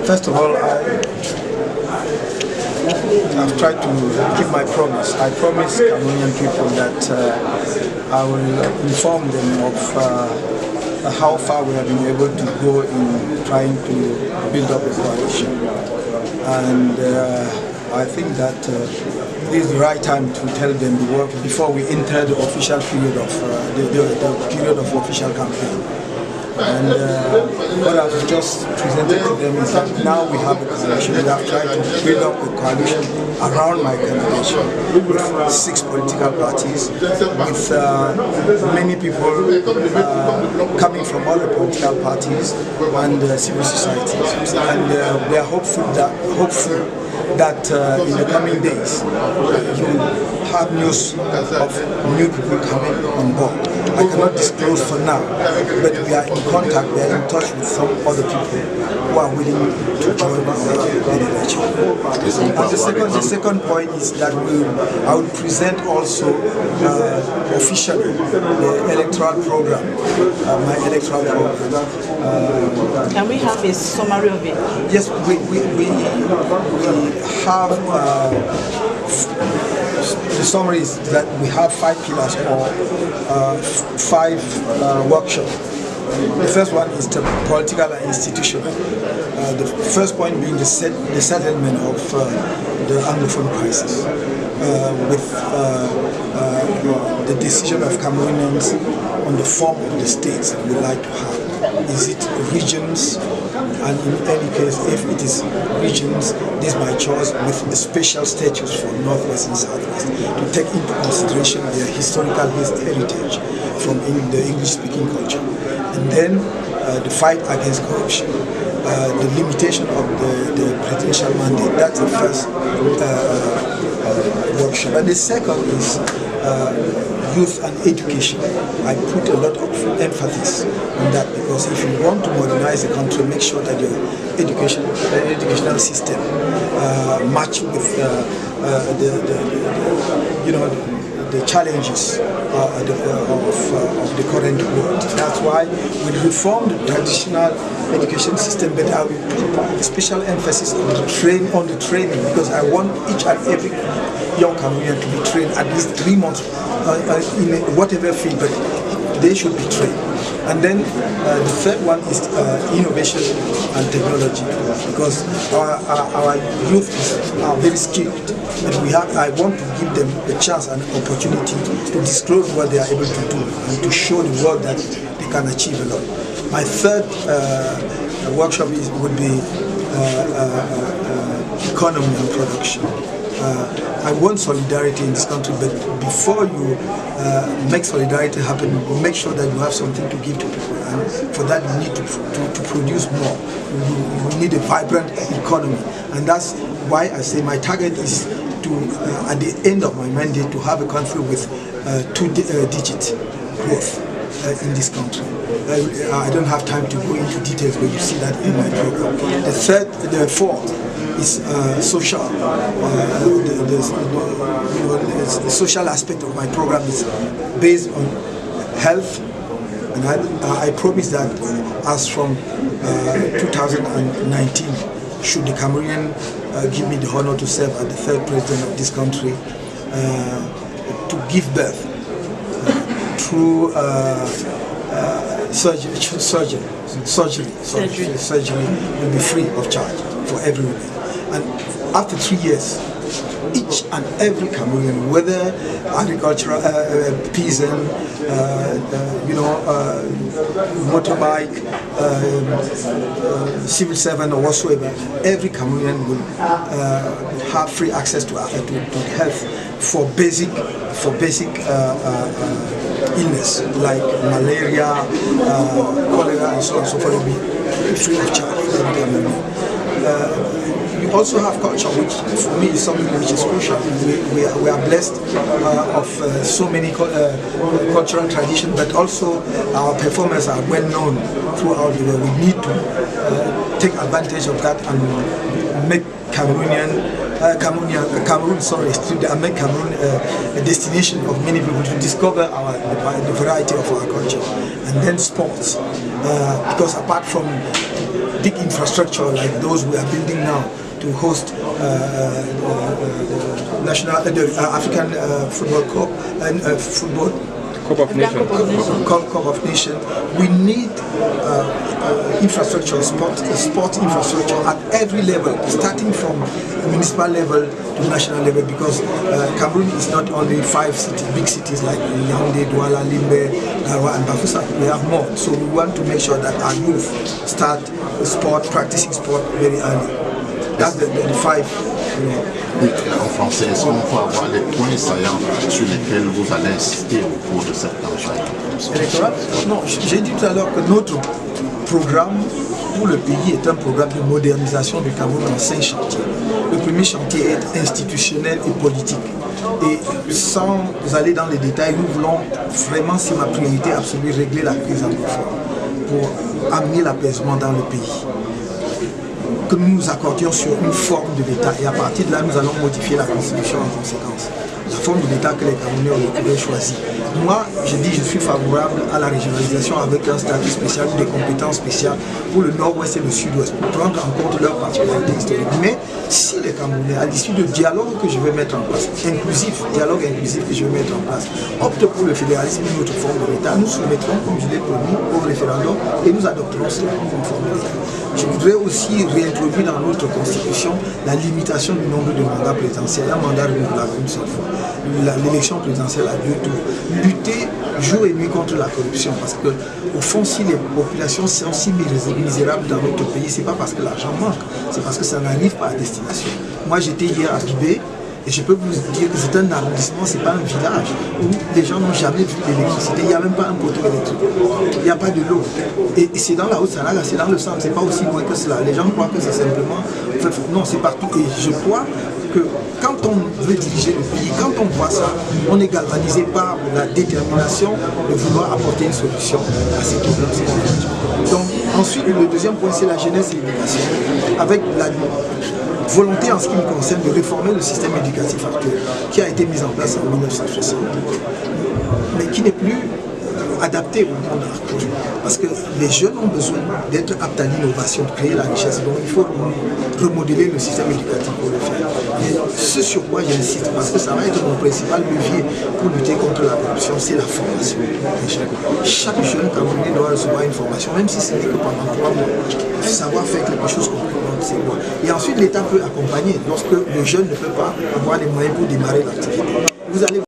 First of all, I've tried to keep my promise. I promised Cameroonian people that I will inform them of how far we have been able to go in trying to build up a coalition. And I think that this is the right time to tell them the work before we enter the official period of the period of official campaign. And what I've just presented to them is that now we have a coalition. We have tried to build up a coalition around my candidature with 6 political parties, with many people coming from other political parties and civil societies. And we are hopeful that in the coming days you will have news of new people coming on board. I cannot disclose for now, but we are in contact, we are in touch with some other people who are willing to join our candidature. And the second point is that I will present also officially the electoral program, my electoral program. Can we have a summary of it? Yes, we have the summary is that we have 5 pillars or 5 workshops. The first one is the political and institutional. The first point being the settlement of the Anglophone crisis with the decision of Cameroonians on the form of the states we like to have. Is it regions? And in any case, if it is regions, this is my choice with a special status for Northwest and Southwest to take into consideration their historical heritage from the English-speaking culture. And then the fight against corruption, the limitation of the presidential mandate. That's the first workshop. And the second is youth and education. I put a lot of emphasis on that because if you want to modernize the country, make sure that your educational system match with the challenges of the current world. That's why we reformed the traditional education system, but I will put special emphasis on the training because I want each and every young Cameroonian to be trained at least 3 months in whatever field, but they should be trained. And then the third one is innovation and technology, because our youth are very skilled, and I want to give them a chance and opportunity to disclose what they are able to do and to show the world that they can achieve a lot. My third workshop would be economy and production. I want solidarity in this country, but before you make solidarity happen, make sure that you have something to give to people, and for that you need to produce more. You need a vibrant economy, and that's why I say my target is to, at the end of my mandate, to have a country with 2-digit growth in this country. I don't have time to go into details, but you see that in my program. The fourth is social. The social aspect of my program is based on health, and I promise that as from 2019, should the Cameroonian give me the honor to serve as the 3rd president of this country, to give birth through surgery will be free of charge for everyone. And after 3 years, each and every Cameroonian, whether agricultural peasant, motorbike, civil servant, or whatsoever, every Cameroonian will have free access to health for basic illness like malaria, cholera, and so on. So forth, will be free of charge for every Cameroonian. We also have culture, which for me is something which is crucial. We are blessed of so many cultural traditions, but also our performers are well known throughout the world. We need to take advantage of that and make Cameroon, make Cameroon a destination of many people to discover the variety of our culture. And then sports, because apart from big infrastructure like those we are building now to host the African Football Cup and football. Cup of Nations. Cup of Nations. We need infrastructure, sport infrastructure at every level, starting from municipal level to national level, because Cameroon is not only 5 cities, big cities like Yaoundé, Douala, Limbe, Garoua and Bafoussam. We have more. So we want to make sure that our youth start practicing sport very early. That's the 5. Oui, en français, est-ce qu'on peut avoir les points saillants sur lesquels vous allez insister au cours de cette campagne électorale? Non, j'ai dit tout à l'heure que notre programme pour le pays est un programme de modernisation du Cameroun en 5 chantiers. Le premier chantier est institutionnel et politique. Et sans aller dans les détails, nous voulons vraiment, c'est ma priorité absolue, régler la crise anglophone pour amener l'apaisement dans le pays. Que nous nous accordions sur une forme de l'État et à partir de là, nous allons modifier la Constitution en conséquence. La forme de l'État que les Camerounais auraient choisi. Moi, je dis je suis favorable à la régionalisation avec un statut spécial, des compétences spéciales pour le nord-ouest et le sud-ouest, pour prendre en compte leurs particularités historiques. Mais si les Camerounais, à l'issue de dialogue que je vais mettre en place, dialogue inclusif que je vais mettre en place, optent pour le fédéralisme, une autre forme de l'État, nous soumettrons, comme je l'ai promis, au référendum et nous adopterons cela comme forme de l'État. Je voudrais aussi réintroduire dans notre constitution la limitation du nombre de mandats présidentiels, un mandat renouvelable une seule fois. L'élection présidentielle à 2 tours. Lutter jour et nuit contre la corruption, parce que au fond, si les populations sont si misérables dans notre pays, c'est pas parce que l'argent manque, c'est parce que ça n'arrive pas à destination. Moi, j'étais hier à Bibé. Et je peux vous dire que c'est un arrondissement, c'est pas un village où les gens n'ont jamais vu l'électricité. Il n'y a même pas un poteau électrique. Il n'y a pas de l'eau. Et c'est dans la Haute-Sanaga, c'est dans le centre, c'est pas aussi loin que cela. Les gens croient que c'est simplement... Non, c'est partout. Et je crois que quand on veut diriger le pays, quand on voit ça, on est galvanisé par la détermination de vouloir apporter une solution à ces problèmes. Donc, ensuite, le deuxième point, c'est la jeunesse et l'éducation. Avec la volonté en ce qui me concerne de réformer le système éducatif actuel qui a été mis en place en 1960 mais qui n'est plus adapté au monde actuel parce que les jeunes ont besoin d'être aptes à l'innovation, de créer la richesse, donc il faut remodeler le système éducatif pour le faire. Et ce sur quoi j'insiste, parce que ça va être mon principal levier pour lutter contre la corruption, c'est la formation. Chaque jeune Camerounais doit recevoir une formation, même si ce n'est que pendant 3 mois, savoir faire quelque chose concrètement de ses lois. Et ensuite l'État peut accompagner lorsque le jeune ne peut pas avoir les moyens pour démarrer l'activité. Vous allez